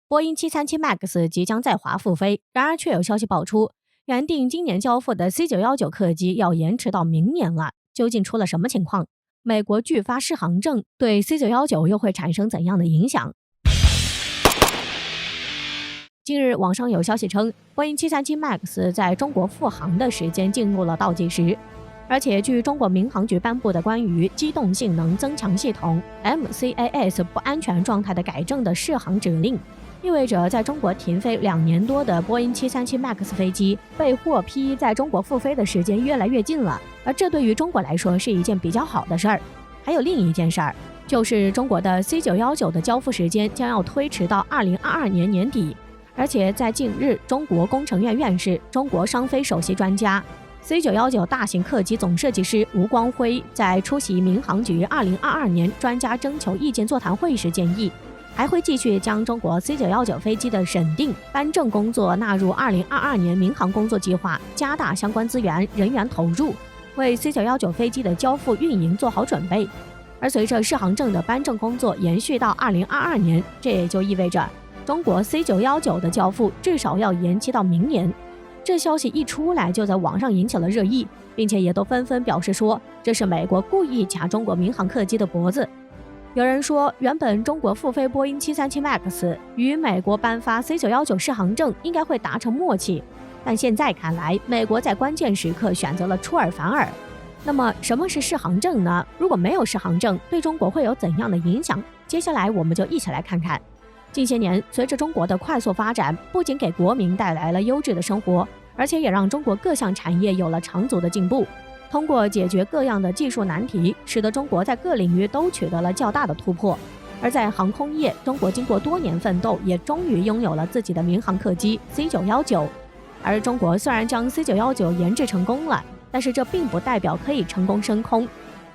波音737 MAX 即将在华复飞，然而却有消息爆出，原定今年交付的 C919 客机要延迟到明年了。究竟出了什么情况？美国拒发适航证对 C919 又会产生怎样的影响？近日，网上有消息称，波音737 MAX 在中国复航的时间进入了倒计时。而且，据中国民航局颁布的关于机动性能增强系统 MCAS 不安全状态的改正的适航指令，意味着在中国停飞2年多的波音737 MAX 飞机被获批在中国复飞的时间越来越近了。而这对于中国来说是一件比较好的事儿。还有另一件事儿，就是中国的 C919 的交付时间将要推迟到2022年年底。而且在近日，中国工程院院士、中国商飞首席专家、C919 大型客机总设计师吴光辉在出席民航局2022年专家征求意见座谈会时建议，还会继续将中国 C919 飞机的审定、颁证工作纳入2022年民航工作计划，加大相关资源、人员投入，为 C919 飞机的交付运营做好准备。而随着适航证的颁证工作延续到2022年，这也就意味着中国 C919 的交付至少要延期到明年。这消息一出来，就在网上引起了热议，并且也都纷纷表示说，这是美国故意卡中国民航客机的脖子。有人说，原本中国复飞波音737 MAX 与美国颁发 C919 适航证应该会达成默契，但现在看来，美国在关键时刻选择了出尔反尔。那么什么是适航证呢？如果没有适航证，对中国会有怎样的影响？接下来我们就一起来看看。近些年，随着中国的快速发展，不仅给国民带来了优质的生活，而且也让中国各项产业有了长足的进步。通过解决各样的技术难题，使得中国在各领域都取得了较大的突破。而在航空业，中国经过多年奋斗，也终于拥有了自己的民航客机 C919。而中国虽然将 C919 研制成功了，但是这并不代表可以成功升空，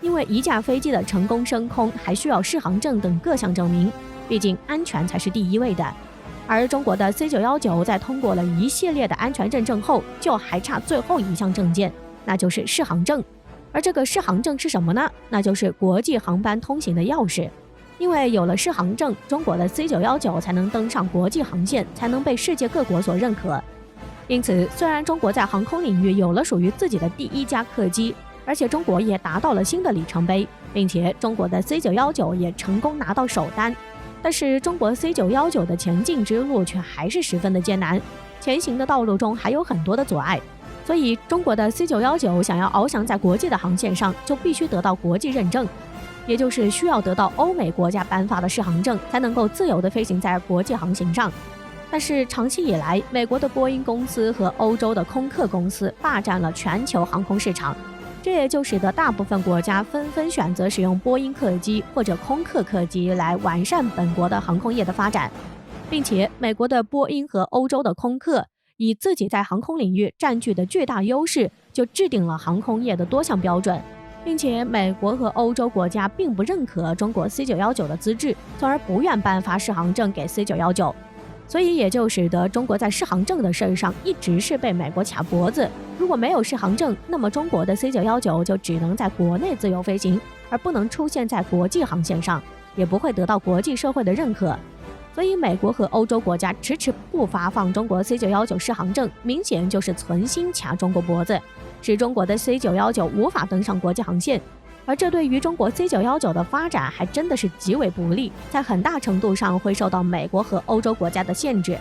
因为一架飞机的成功升空还需要适航证等各项证明。毕竟安全才是第一位的，而中国的 C919 在通过了一系列的安全认证后，就还差最后一项证件，那就是适航证。而这个适航证是什么呢？那就是国际航班通行的钥匙。因为有了适航证，中国的 C919 才能登上国际航线，才能被世界各国所认可。因此，虽然中国在航空领域有了属于自己的第一架客机，而且中国也达到了新的里程碑，并且中国的 C919 也成功拿到首单。但是中国 C919 的前进之路却还是十分的艰难，前行的道路中还有很多的阻碍，所以中国的 C919 想要翱翔在国际的航线上，就必须得到国际认证，也就是需要得到欧美国家颁发的适航证，才能够自由的飞行在国际航行上。但是长期以来，美国的波音公司和欧洲的空客公司霸占了全球航空市场，这也就使得大部分国家纷纷选择使用波音客机或者空客客机来完善本国的航空业的发展，并且美国的波音和欧洲的空客以自己在航空领域占据的巨大优势，就制定了航空业的多项标准，并且美国和欧洲国家并不认可中国 C919 的资质，从而不愿颁发适航证给 C919，所以也就使得中国在适航证的事上一直是被美国卡脖子。如果没有适航证，那么中国的 C919 就只能在国内自由飞行，而不能出现在国际航线上，也不会得到国际社会的认可。所以美国和欧洲国家迟迟不发放中国 C919 适航证，明显就是存心卡中国脖子，使中国的 C919 无法登上国际航线。而这对于中国 C919 的发展还真的是极为不利，在很大程度上会受到美国和欧洲国家的限制。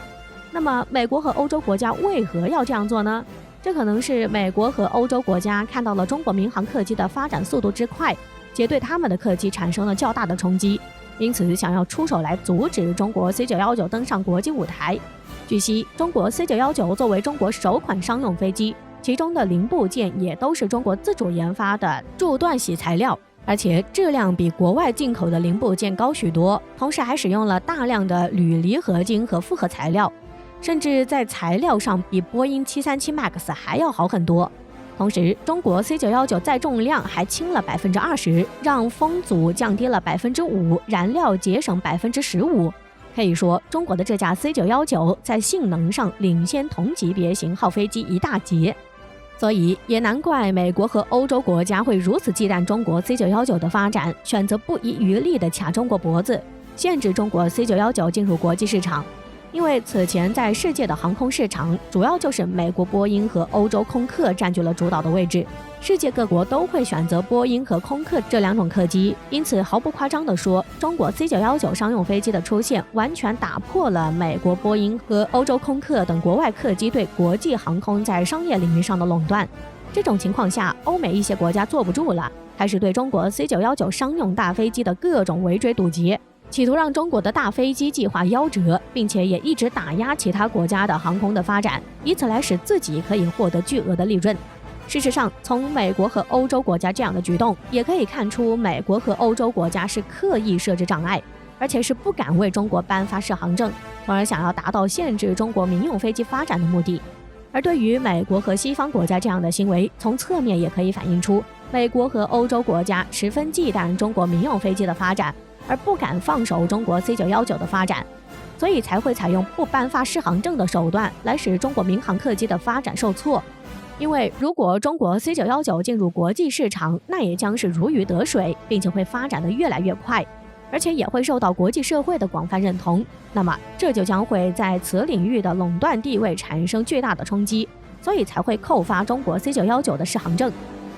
那么美国和欧洲国家为何要这样做呢？这可能是美国和欧洲国家看到了中国民航客机的发展速度之快，且对他们的客机产生了较大的冲击，因此想要出手来阻止中国 C919 登上国际舞台。据悉，中国 C919 作为中国首款商用飞机，其中的零部件也都是中国自主研发的柱段洗材料，而且质量比国外进口的零部件高许多，同时还使用了大量的铝离合金和复合材料，甚至在材料上比波音737 MAX 还要好很多。同时，中国 C919 载重量还轻了20%，让风阻降低了5%，燃料节省15%。可以说，中国的这架 C919 在性能上领先同级别型号飞机一大截。所以也难怪美国和欧洲国家会如此忌惮中国 C919 的发展，选择不遗余力地卡中国脖子，限制中国 C919 进入国际市场。因为此前在世界的航空市场，主要就是美国波音和欧洲空客占据了主导的位置，世界各国都会选择波音和空客这两种客机，因此毫不夸张地说，中国 C919 商用飞机的出现，完全打破了美国波音和欧洲空客等国外客机对国际航空在商业领域上的垄断。这种情况下，欧美一些国家坐不住了，开始对中国 C919 商用大飞机的各种围追堵截，企图让中国的大飞机计划夭折，并且也一直打压其他国家的航空的发展，以此来使自己可以获得巨额的利润。事实上，从美国和欧洲国家这样的举动，也可以看出美国和欧洲国家是刻意设置障碍，而且是不敢为中国颁发适航证，从而想要达到限制中国民用飞机发展的目的。而对于美国和西方国家这样的行为，从侧面也可以反映出美国和欧洲国家十分忌惮中国民用飞机的发展，而不敢放手中国 C919 的发展，所以才会采用不颁发适航证的手段来使中国民航客机的发展受挫。因为如果中国 C919 进入国际市场，那也将是如鱼得水，并且会发展得越来越快，而且也会受到国际社会的广泛认同，那么这就将会在此领域的垄断地位产生巨大的冲击，所以才会扣发中国 C919 的适航证。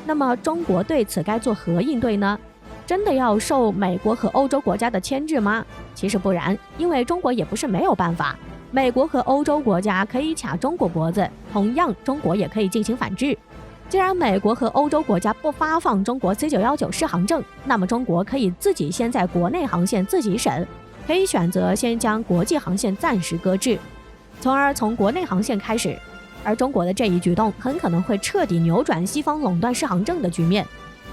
那么中国对此该作何应对呢？真的要受美国和欧洲国家的牵制吗？其实不然，因为中国也不是没有办法，美国和欧洲国家可以卡中国脖子，同样中国也可以进行反制。既然美国和欧洲国家不发放中国 C919 适航证，那么中国可以自己先在国内航线自己审，可以选择先将国际航线暂时搁置，从而从国内航线开始。而中国的这一举动很可能会彻底扭转西方垄断适航证的局面，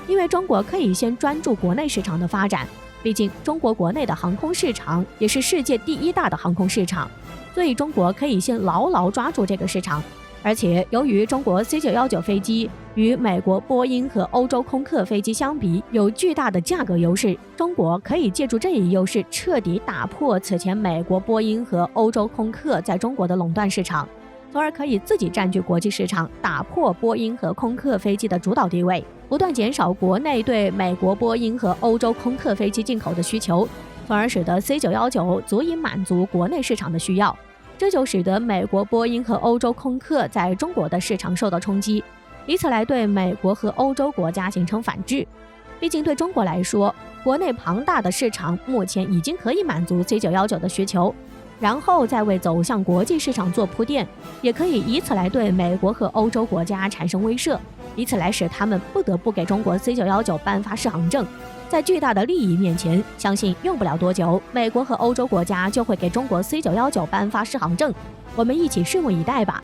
因为中国可以先专注国内市场的发展，毕竟中国国内的航空市场也是世界第一大的航空市场，所以中国可以先牢牢抓住这个市场。而且由于中国 C919 飞机与美国波音和欧洲空客飞机相比有巨大的价格优势，中国可以借助这一优势彻底打破此前美国波音和欧洲空客在中国的垄断市场，从而可以自己占据国际市场，打破波音和空客飞机的主导地位，不断减少国内对美国波音和欧洲空客飞机进口的需求，从而使得 C919 足以满足国内市场的需要。这就使得美国波音和欧洲空客在中国的市场受到冲击，以此来对美国和欧洲国家形成反制。毕竟对中国来说，国内庞大的市场目前已经可以满足 C919 的需求，然后再为走向国际市场做铺垫，也可以以此来对美国和欧洲国家产生威慑，以此来使他们不得不给中国 C919 颁发适航证。在巨大的利益面前，相信用不了多久，美国和欧洲国家就会给中国 C919 颁发适航证。我们一起拭目以待吧。